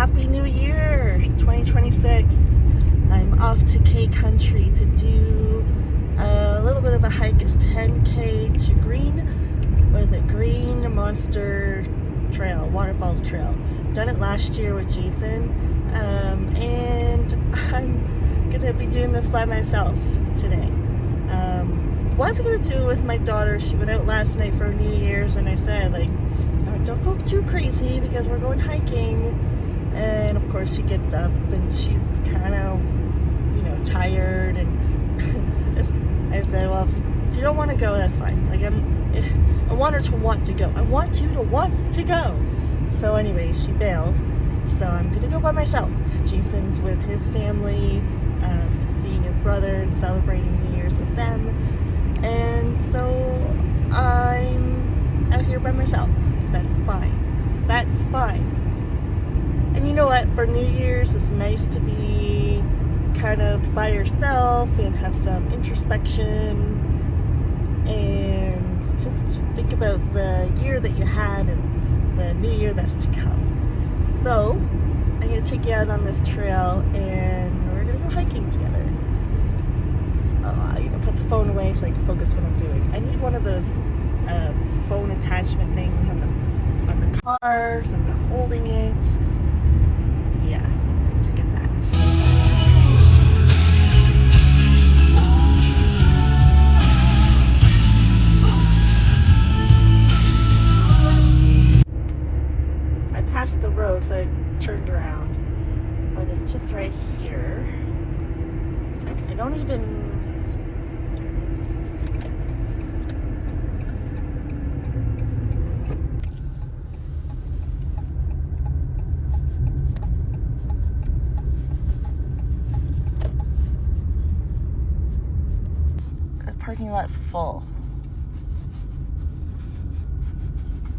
Happy New Year 2026. I'm off to Country to do a little bit of a hike. It's 10K to Green Monster Waterfalls Trail. Done it last year with Jason, and I'm gonna be doing this by myself today. Was gonna do it with my daughter. She went out last night for New Year's, and I said, like, don't go too crazy because we're going hiking. And of course she gets up and she's kind of, tired, and I said, well, if you don't want to go, that's fine. Like, I want her to want to go. I want you to want to go. So anyway, she bailed. So I'm gonna go by myself. Jason's with his family, seeing his brother and celebrating New Year's with them. And so I'm out here by myself. That's fine. That's fine. And you know what? For New Year's, it's nice to be kind of by yourself and have some introspection and just think about the year that you had and the new year that's to come. So I'm going to take you out on this trail and we're going to go hiking together. Put the phone away so I can focus what I'm doing. I need one of those phone attachment things on the car, so I'm not holding it. Yeah, to get that. I passed the road, so I turned around, but it's just right here. I don't even. There it is. The parking lot's full.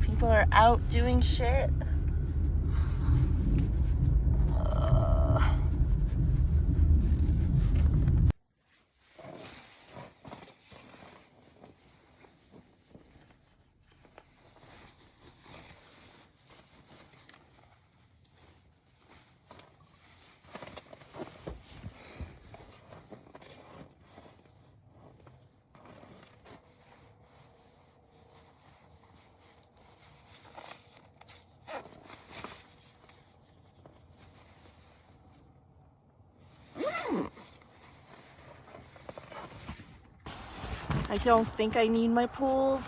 People are out doing shit. I don't think I need my poles,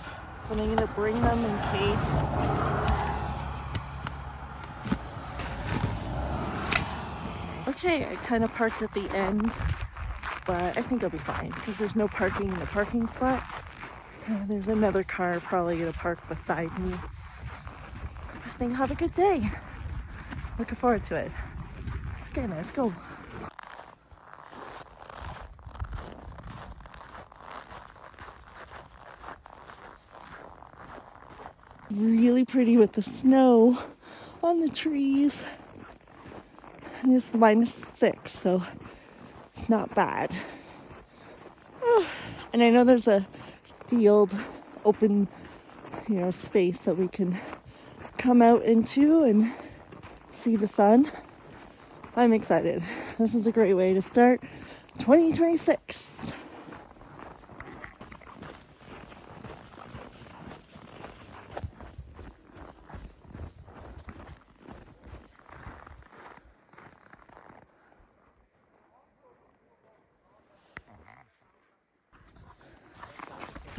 but I'm gonna bring them in case. Okay, I kind of parked at the end, but I think I'll be fine because there's no parking in the parking spot. There's another car probably gonna park beside me. I think have a good day. Looking forward to it. Okay, let's go. Really pretty with the snow on the trees. And it's -6, so it's not bad. And I know there's a field, open, space that we can come out into and see the sun. I'm excited. This is a great way to start 2026.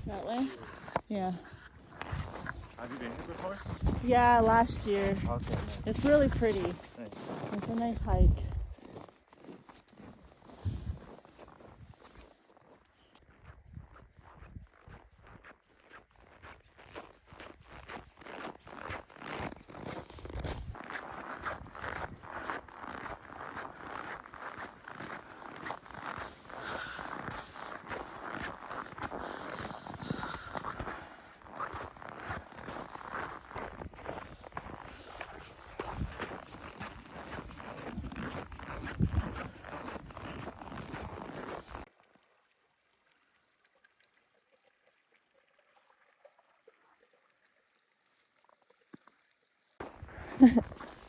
That way? Yeah. Have you been here before? Yeah, last year. Okay, nice. It's really pretty. Nice. It's a nice hike.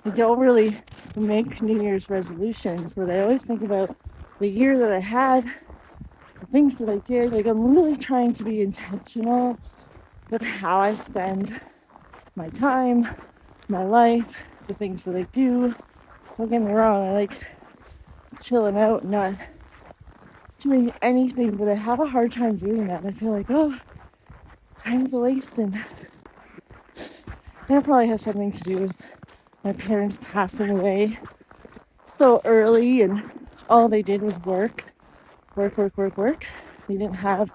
I don't really make New Year's resolutions, but I always think about the year that I had, the things that I did. Like, I'm really trying to be intentional with how I spend my time, my life, the things that I do. Don't get me wrong, I like chilling out, not doing anything, but I have a hard time doing that. I feel like, oh, time's a waste, and that probably has something to do with my parents passing away so early, and all they did was work. They didn't have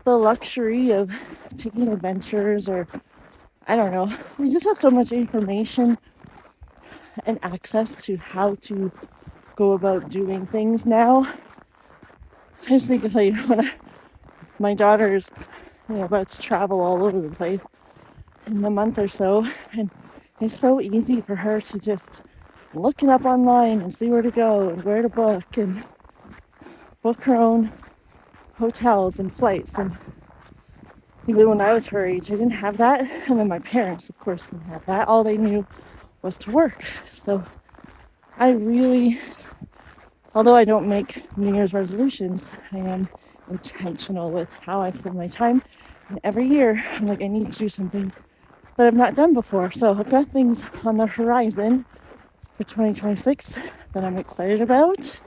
the luxury of taking adventures, or I don't know. We just have so much information and access to how to go about doing things now. I just think it's like when my daughter's about to travel all over the place in a month or so, and it's so easy for her to just look it up online and see where to go and where to book and book her own hotels and flights. And even when I was her age, I didn't have that, and then my parents, of course, didn't have that. All they knew was to work. So I really, although I don't make New Year's resolutions, I am intentional with how I spend my time. And every year, I'm like, I need to do something that I've not done before. So I've got things on the horizon for 2026 that I'm excited about.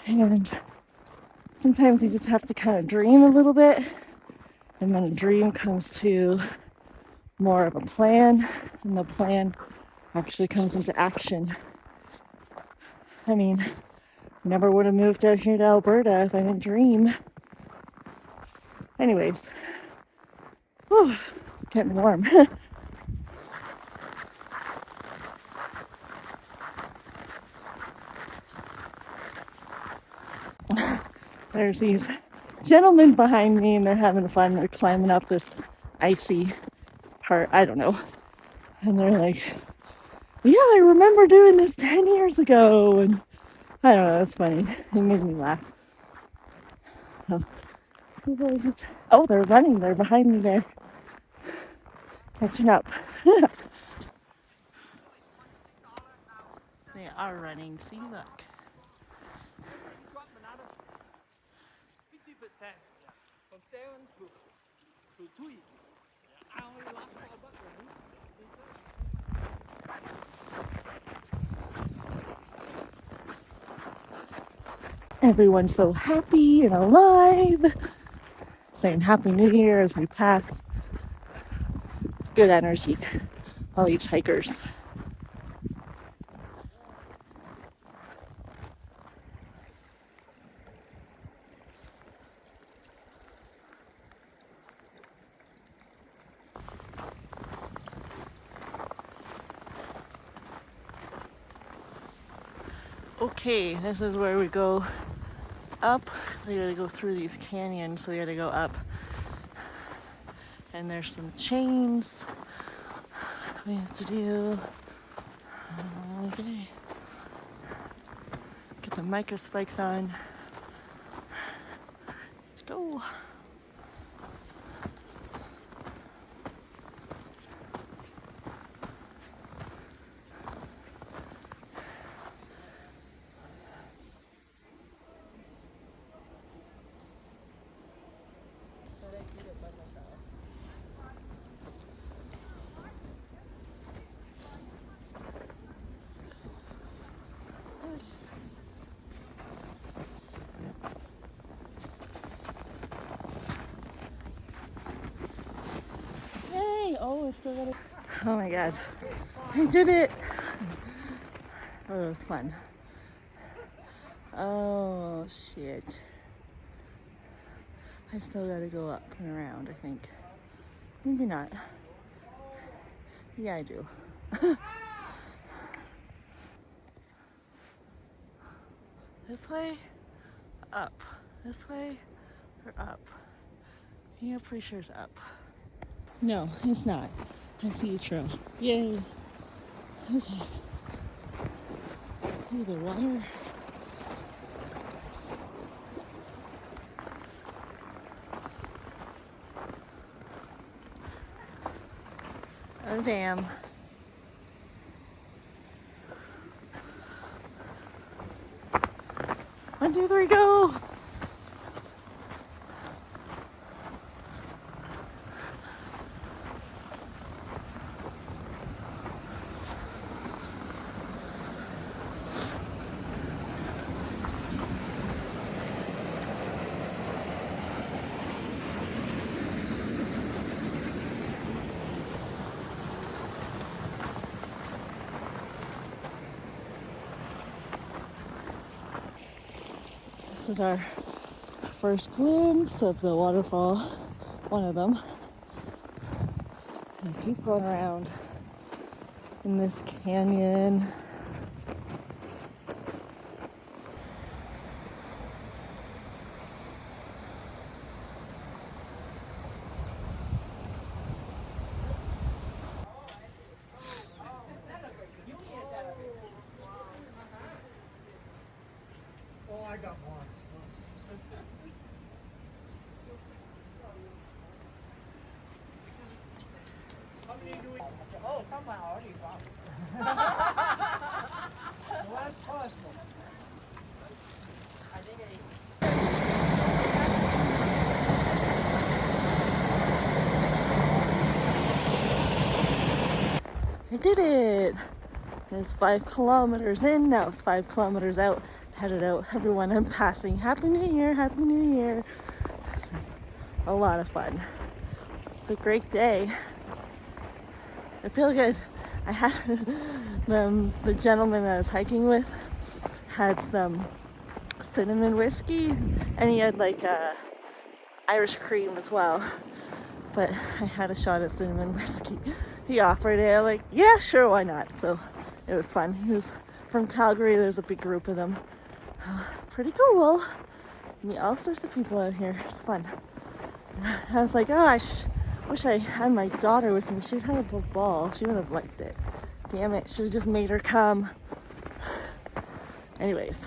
And sometimes you just have to kind of dream a little bit, and then a dream comes to more of a plan, and the plan actually comes into action. I mean, never would have moved out here to Alberta if I didn't dream. Anyways, whew, it's getting warm. There's these gentlemen behind me, and they're having fun. They're climbing up this icy part, I don't know. And they're like, yeah, I remember doing this 10 years ago. And I don't know, it's funny. It made me laugh. Oh, they're running. They're behind me there. Catching up. They are running. See, look. Everyone's so happy and alive. Saying Happy New Year as we pass. Good energy. All these hikers. Okay, this is where we go up. So you gotta go through these canyons, so you gotta go up. And there's some chains we have to do. Okay. Get the micro spikes on. Let's go. Oh, it's still got it. Oh my god. I did it! Oh, it was fun. Oh, shit. I still gotta go up and around, I think. Maybe not. Yeah, I do. This way? Up. This way? Or up? Yeah, I'm pretty sure it's up. No, it's not. I see the trail. Yay. Okay. Ooh, the water. Oh, damn. 1, 2, 3, go! This is our first glimpse of the waterfall, one of them. And keep going around in this canyon. I did it! It's 5 kilometers in, now it's 5 kilometers out, headed out. Everyone I'm passing, Happy New Year, Happy New Year. A lot of fun. It's a great day. I feel good. I had the gentleman I was hiking with had some cinnamon whiskey, and he had like Irish cream as well. But I had a shot of cinnamon whiskey. He offered it. I'm like, yeah, sure, why not? So it was fun. He was from Calgary. There's a big group of them. Pretty cool. Meet all sorts of people out here. It's fun. I was like, oh, I wish I had my daughter with me. She'd have a ball. She would have liked it. Damn it. Should have just made her come. Anyways,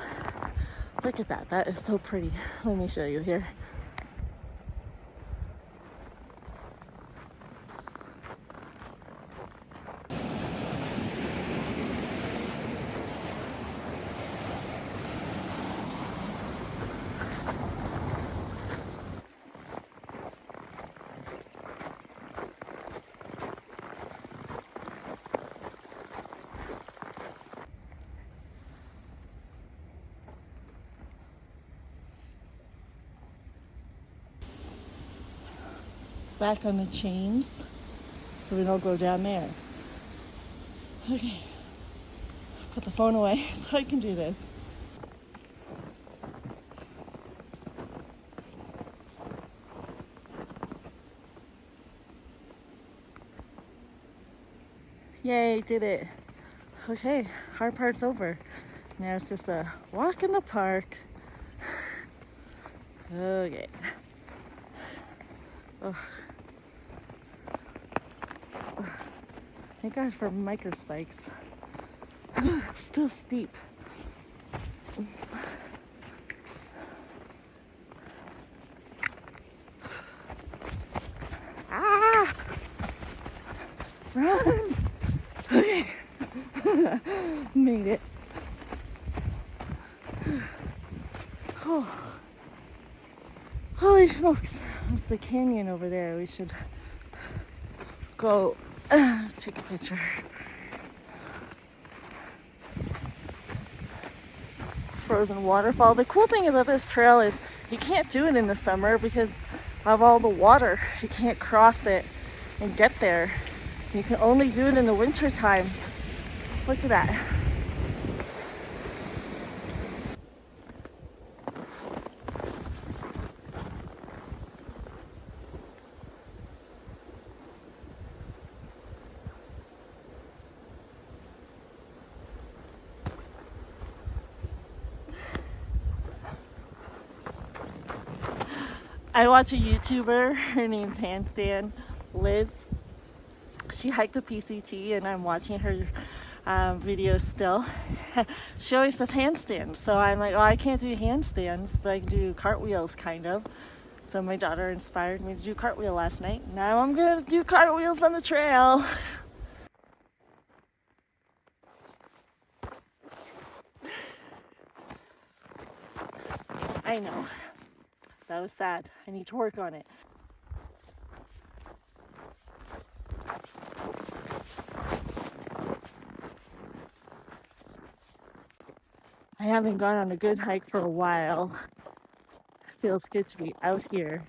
look at that. That is so pretty. Let me show you here. Back on the chains so we don't go down there. Okay, put the phone away so I can do this. Yay, did it. Okay, hard part's over. Now it's just a walk in the park. Okay. Oh. Thank God for micro spikes. Still steep. Ah! Run! Okay. Made it. Oh. Holy smokes. There's the canyon over there. We should go take a picture. Frozen waterfall. The cool thing about this trail is you can't do it in the summer because of all the water. You can't cross it and get there. You can only do it in the winter time. Look at that. I watch a YouTuber, her name's Handstand Liz. She hiked the PCT and I'm watching her videos still. She always does handstands, so I'm like, oh, I can't do handstands, but I can do cartwheels kind of. So my daughter inspired me to do cartwheel last night. Now I'm gonna do cartwheels on the trail. I know. That was sad. I need to work on it. I haven't gone on a good hike for a while. It feels good to be out here.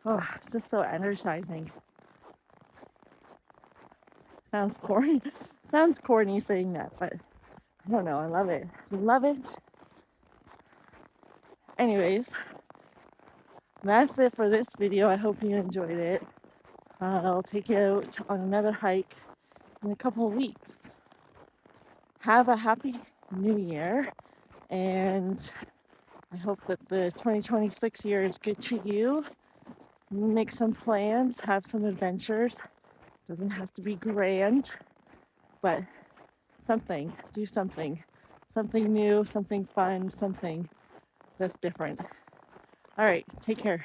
Oh, it's just so energizing. Sounds corny. Sounds corny saying that, but I don't know. I love it. Love it. Anyways, that's it for this video. I hope you enjoyed it. I'll take you out on another hike in a couple of weeks. Have a happy new year, and I hope that the 2026 year is good to you. Make some plans, have some adventures. Doesn't have to be grand, but something, do something. Something new, something fun, something that's different. All right, take care.